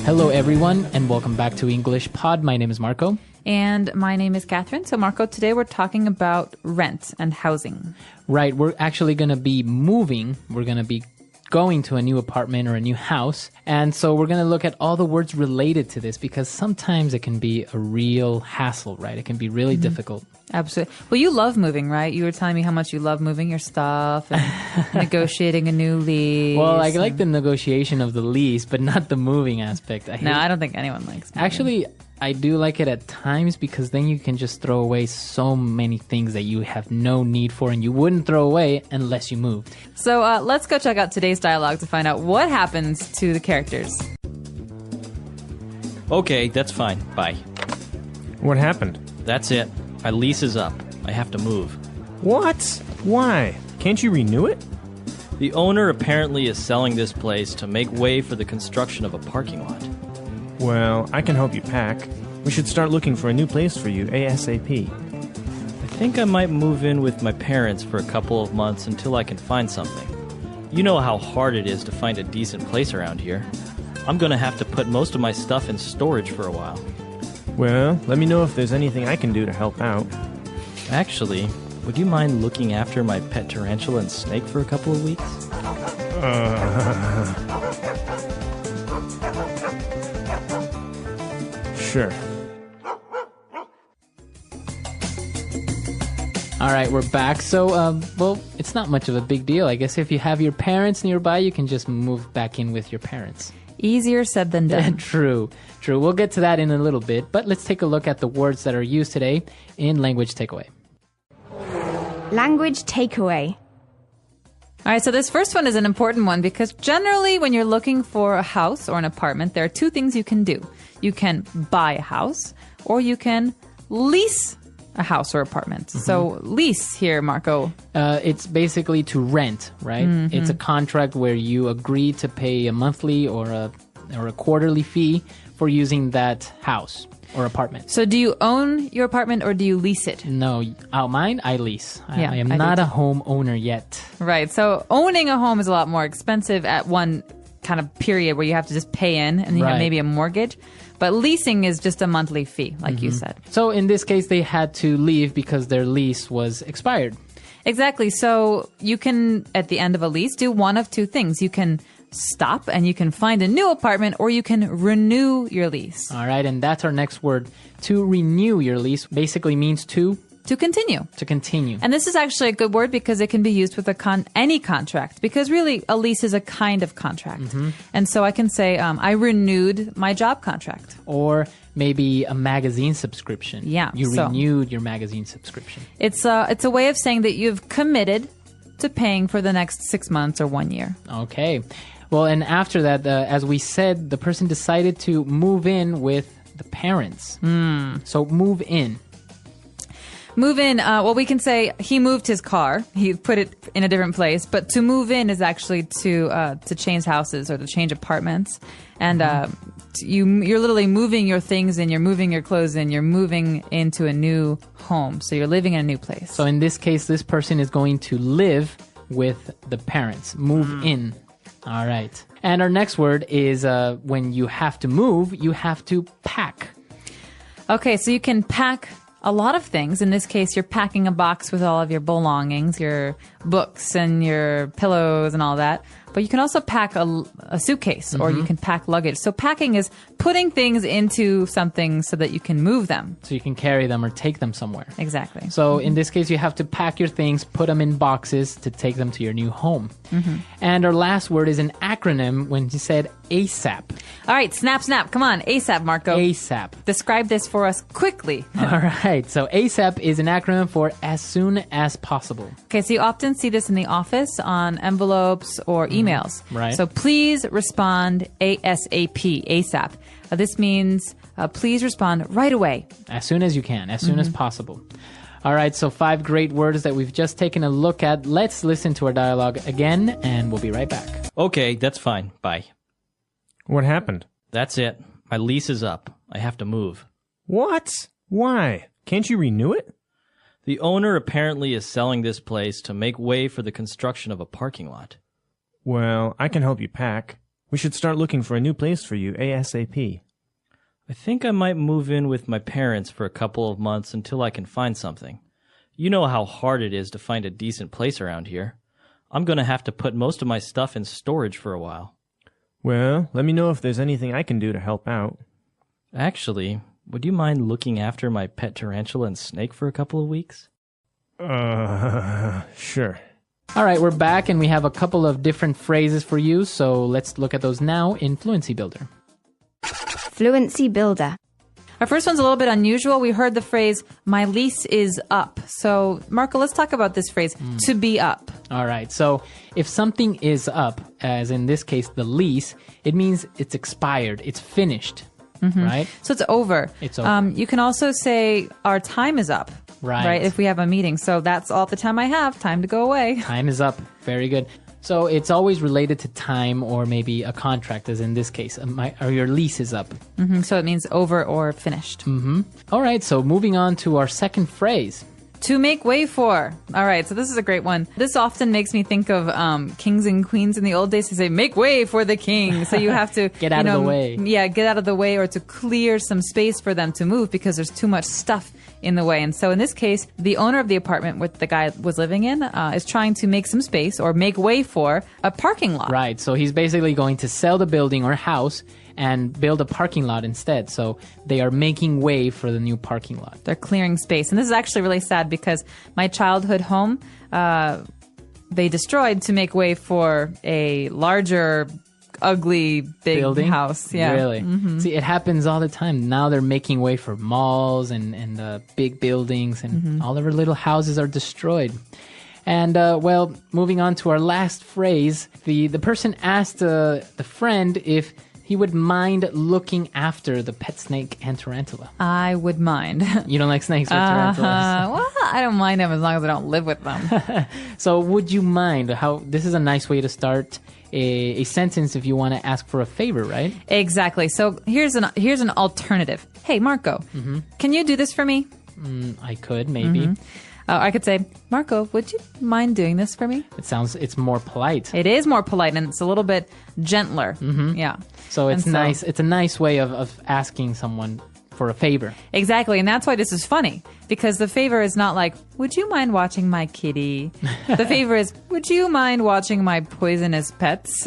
Hello, everyone, and welcome back to English Pod. My name is Marco. And my name is Catherine. So, Marco, today we're talking about rent and housing. Right. We're actually going to be moving. We're going to be going to a new apartment or a new house. And so we're going to look at all the words related to this because sometimes it can be a real hassle, right? It can be really difficult. Absolutely. Well, you love moving, right? You were telling me how much you love moving your stuff and negotiating a new lease. Well, I like the negotiation of the lease, but not the moving aspect. I don't think anyone likes moving. Actually, I do like it at times because then you can just throw away so many things that you have no need for and you wouldn't throw away unless you moved. So let's go check out today's dialogue to find out what happens to the characters. Okay, that's fine. Bye. What happened? That's it. My lease is up. I have to move. What? Why? Can't you renew it? The owner apparently is selling this place to make way for the construction of a parking lot. Well, I can help you pack. We should start looking for a new place for you ASAP. I think I might move in with my parents for a couple of months until I can find something. You know how hard it is to find a decent place around here. I'm going to have to put most of my stuff in storage for a while. Well, let me know if there's anything I can do to help out. Actually, would you mind looking after my pet tarantula and snake for a couple of weeks? Sure. All right, we're back. So, well, it's not much of a big deal. I guess if you have your parents nearby, you can just move back in with your parents. Easier said than done. True. We'll get to that in a little bit, but let's take a look at the words that are used today in Language Takeaway. Language takeaway. All right, so this first one is an important one because generally when you're looking for a house or an apartment, there are two things you can do. You can buy a house or you can lease a house or apartment. Mm-hmm. So lease here, Marco. It's basically to rent, right? Mm-hmm. It's a contract where you agree to pay a monthly or a quarterly fee for using that house or apartment. So do you own your apartment or do you lease it? No, mine, I lease. Yeah, I am not a home owner yet. Right. So owning a home is a lot more expensive at one kind of period where you have to just pay in and you have maybe a mortgage. But leasing is just a monthly fee, like you said. So in this case, they had to leave because their lease was expired. Exactly. So you can, at the end of a lease, do one of two things. You can stop and you can find a new apartment or you can renew your lease. All right. And that's our next word. To renew your lease basically means to continue. To continue. And this is actually a good word because it can be used with any contract because really a lease is a kind of contract. Mm-hmm. And so I can say I renewed my job contract. Or maybe a magazine subscription. Yeah. You renewed your magazine subscription. It's a way of saying that you've committed to paying for the next 6 months or 1 year. Okay. Well, and after that, as we said, the person decided to move in with the parents. So move in. Move in, well, we can say he moved his car. He put it in a different place. But to move in is actually to change houses or to change apartments. And you're literally moving your things in, you're moving your clothes in, you're moving into a new home. So you're living in a new place. So in this case, this person is going to live with the parents. Move in. All right. And our next word is when you have to move, you have to pack. Okay, so you can pack a lot of things. In this case, you're packing a box with all of your belongings, your books and your pillows and all that. But you can also pack a suitcase or you can pack luggage. So packing is putting things into something so that you can move them. So you can carry them or take them somewhere. Exactly. So in this case, you have to pack your things, put them in boxes to take them to your new home. And our last word is an acronym when you said ASAP. All right, snap. Come on, ASAP, Marco. ASAP. Describe this for us quickly. All right. So ASAP is an acronym for as soon as possible. Okay, so you often see this in the office on envelopes or emails. Right. So please respond ASAP, ASAP. This means please respond right away. As soon as you can, as soon as possible. All right, so 5 great words that we've just taken a look at. Let's listen to our dialogue again, and we'll be right back. Okay, that's fine. Bye. What happened? That's it. My lease is up. I have to move. What? Why? Can't you renew it? The owner apparently is selling this place to make way for the construction of a parking lot. Well, I can help you pack. We should start looking for a new place for you ASAP. I think I might move in with my parents for a couple of months until I can find something. You know how hard it is to find a decent place around here. I'm going to have to put most of my stuff in storage for a while. Well, let me know if there's anything I can do to help out. Actually, would you mind looking after my pet tarantula and snake for a couple of weeks? Sure. All right, we're back and we have a couple of different phrases for you, so let's look at those now in Fluency Builder. Fluency Builder. Our first one's a little bit unusual. We heard the phrase, my lease is up. So, Marco, let's talk about this phrase, to be up. All right, so if something is up, as in this case, the lease, it means it's expired, it's finished, right? So it's over. It's over. You can also say, our time is up. Right. If we have a meeting. So that's all the time I have. Time to go away. Time is up. Very good. So it's always related to time or maybe a contract, as in this case, or your lease is up. So it means over or finished. All right, so moving on to our second phrase. To make way for. All right, so this is a great one. This often makes me think of kings and queens in the old days. They say, make way for the king. So you have to Get out of the way. Yeah, get out of the way or to clear some space for them to move because there's too much stuff in the way. And so in this case, the owner of the apartment where the guy was living in is trying to make some space or make way for a parking lot. Right, so he's basically going to sell the building or house and build a parking lot instead. So they are making way for the new parking lot. They're clearing space. And this is actually really sad because my childhood home, they destroyed to make way for a larger, ugly, big Building? house. Yeah. Really? See, it happens all the time. Now they're making way for malls and big buildings, and all of our little houses are destroyed. And, well, moving on to our last phrase, the person asked the friend if he would mind looking after the pet snake and tarantula. I would mind. You don't like snakes or tarantulas? Well, I don't mind them as long as I don't live with them. So would you mind? This is a nice way to start a sentence if you want to ask for a favor, right? Exactly. So here's an alternative. Hey, Marco, can you do this for me? I could, maybe. I could say, Marco, would you mind doing this for me? It's more polite. It is more polite and it's a little bit gentler. Yeah. So it's nice. It's a nice way of asking someone for a favor. Exactly. And that's why this is funny, because the favor is not like, would you mind watching my kitty? The favor is, would you mind watching my poisonous pets?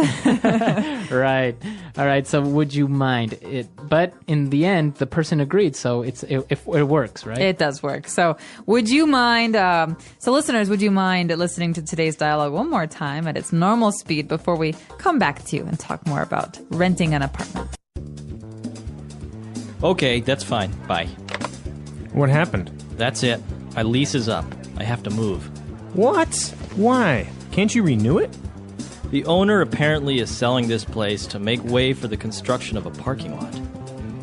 Right. All right. So would you mind it? But in the end, the person agreed. So it works, right? It does work. So would you mind, so listeners, would you mind listening to today's dialogue one more time at its normal speed before we come back to you and talk more about renting an apartment? Okay, that's fine. Bye. What happened? That's it. My lease is up. I have to move. What? Why? Can't you renew it? The owner apparently is selling this place to make way for the construction of a parking lot.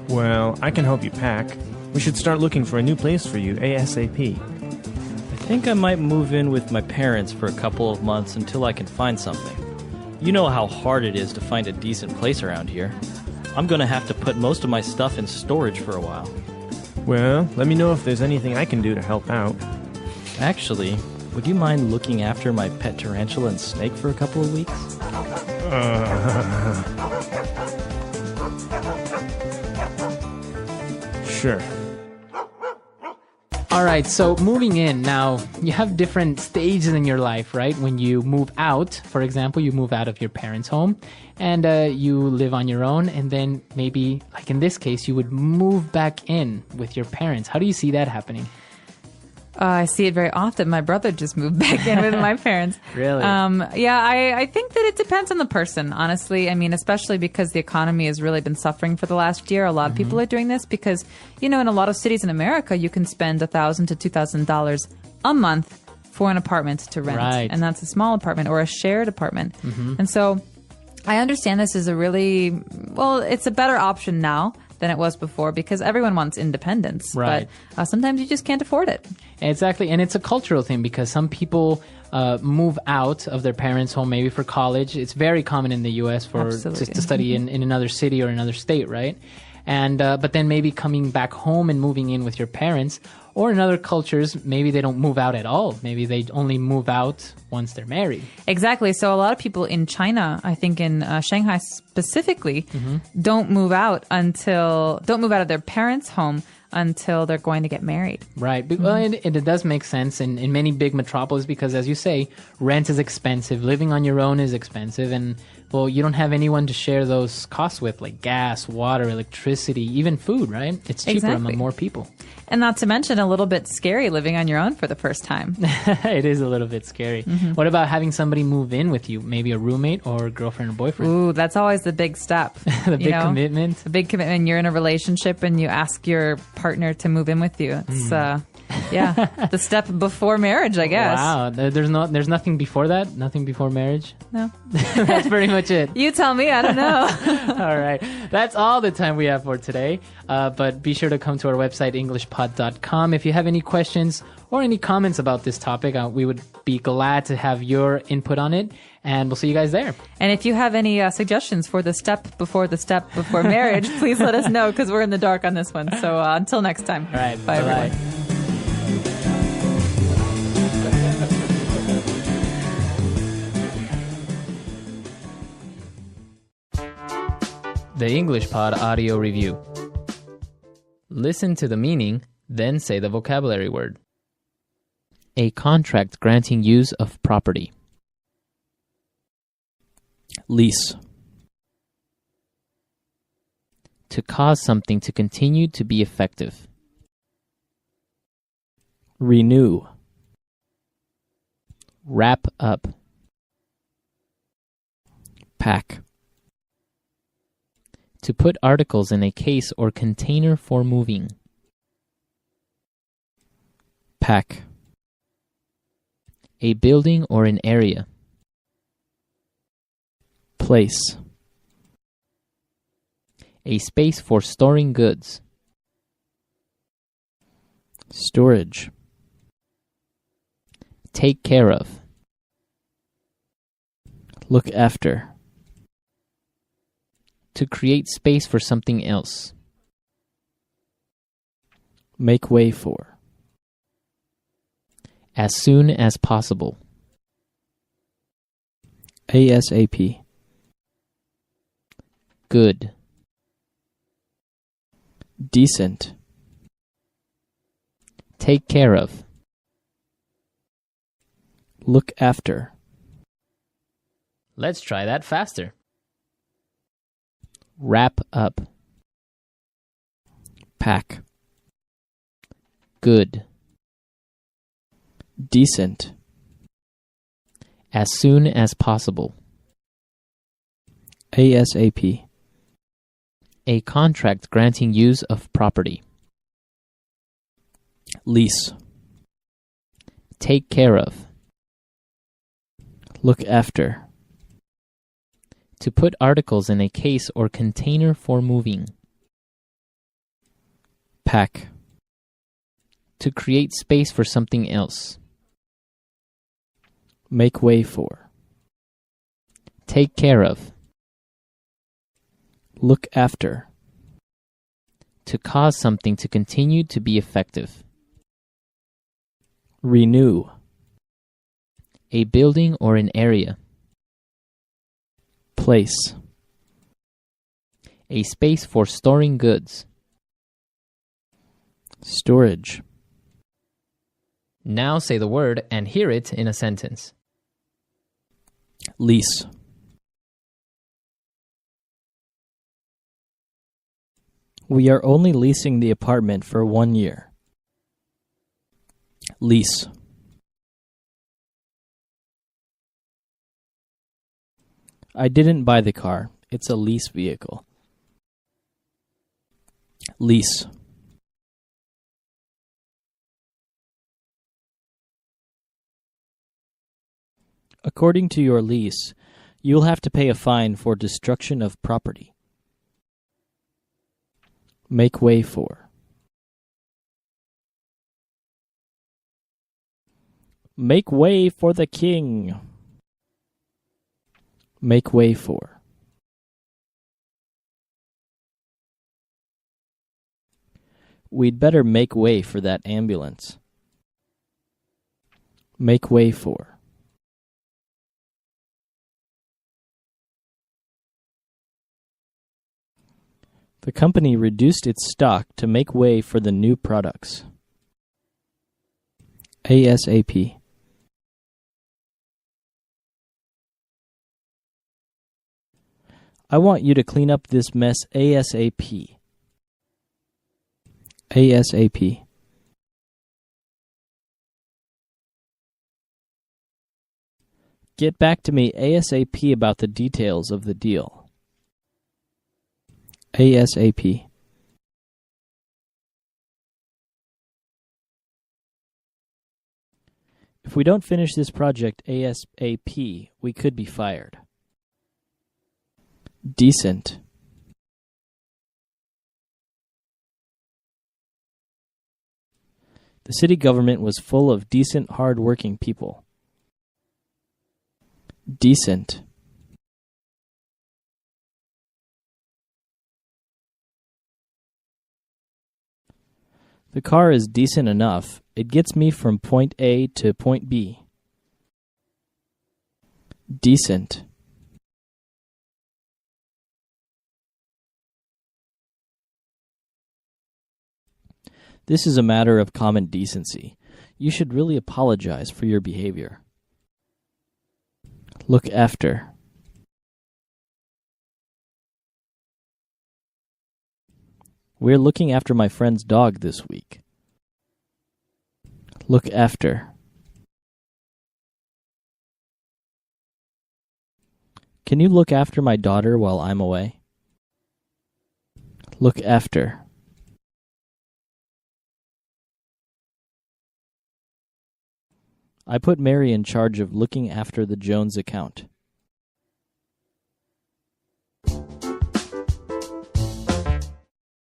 Well, I can help you pack. We should start looking for a new place for you ASAP. I think I might move in with my parents for a couple of months until I can find something. You know how hard it is to find a decent place around here. I'm going to have to put most of my stuff in storage for a while. Well, let me know if there's anything I can do to help out. Actually, would you mind looking after my pet tarantula and snake for a couple of weeks? Sure. All right, so moving in, now you have different stages in your life, right? When you move out, for example, you move out of your parents' home and you live on your own, and then maybe, like in this case, you would move back in with your parents. How do you see that happening? I see it very often. My brother just moved back in with my parents. Really? Yeah, I think that it depends on the person, honestly. I mean, especially because the economy has really been suffering for the last year. A lot of people are doing this because, in a lot of cities in America, you can spend $1,000 to $2,000 a month for an apartment to rent. Right. And that's a small apartment or a shared apartment. And so I understand this is it's a better option now than it was before because everyone wants independence. Right. But sometimes you just can't afford it. Exactly, and it's a cultural thing because some people move out of their parents' home maybe for college. It's very common in the U.S. to study in another city or another state, right? and but then maybe coming back home and moving in with your parents. Or in other cultures, maybe they don't move out at all. Maybe they only move out once they're married. Exactly. So a lot of people in China, I think in Shanghai specifically, don't move out of their parents' home until they're going to get married. Right. Well, it does make sense in many big metropolis because, as you say, rent is expensive. Living on your own is expensive. And, well, you don't have anyone to share those costs with, like gas, water, electricity, even food, right? It's cheaper among more people. And not to mention a little bit scary living on your own for the first time. It is a little bit scary. What about having somebody move in with you? Maybe a roommate or girlfriend or boyfriend? Ooh, that's always the big step. The big commitment. The big commitment. You're in a relationship and you ask your partner to move in with you. It's the step before marriage, I guess. Wow. There's nothing before that? Nothing before marriage? No. That's pretty much it. You tell me. I don't know. All right. That's all the time we have for today. But be sure to come to our website, EnglishPod.com. If you have any questions or any comments about this topic, we would be glad to have your input on it. And we'll see you guys there. And if you have any suggestions for the step before marriage, please let us know because we're in the dark on this one. So until next time. All right. Bye, everyone. The English Pod Audio Review. Listen to the meaning, then say the vocabulary word. A contract granting use of property. Lease. To cause something to continue to be effective. Renew. Wrap up. Pack. To put articles in a case or container for moving. Pack. A building or an area. Place. A space for storing goods. Storage. Take care of. Look after. To create space for something else. Make way for. As soon as possible. ASAP. Good. Decent. Take care of. Look after. Let's try that faster. Wrap up. Pack. Good. Decent. As soon as possible. ASAP. A contract granting use of property. Lease. Take care of. Look after. To put articles in a case or container for moving. Pack. To create space for something else. Make way for. Take care of. Look after. To cause something to continue to be effective. Renew. A building or an area. Place. A space for storing goods. Storage. Now say the word and hear it in a sentence. Lease. We are only leasing the apartment for 1 year. Lease. I didn't buy the car. It's a lease vehicle. Lease. According to your lease, you'll have to pay a fine for destruction of property. Make way for. Make way for the king. Make way for. We'd better make way for that ambulance. Make way for. The company reduced its stock to make way for the new products. ASAP. I want you to clean up this mess ASAP. ASAP. Get back to me ASAP about the details of the deal. ASAP. If we don't finish this project ASAP, we could be fired. Decent. The city government was full of decent, hard-working people. Decent. The car is decent enough. It gets me from point A to point B. Decent. This is a matter of common decency. You should really apologize for your behavior. Look after. We're looking after my friend's dog this week. Look after. Can you look after my daughter while I'm away? Look after. I put Mary in charge of looking after the Jones account.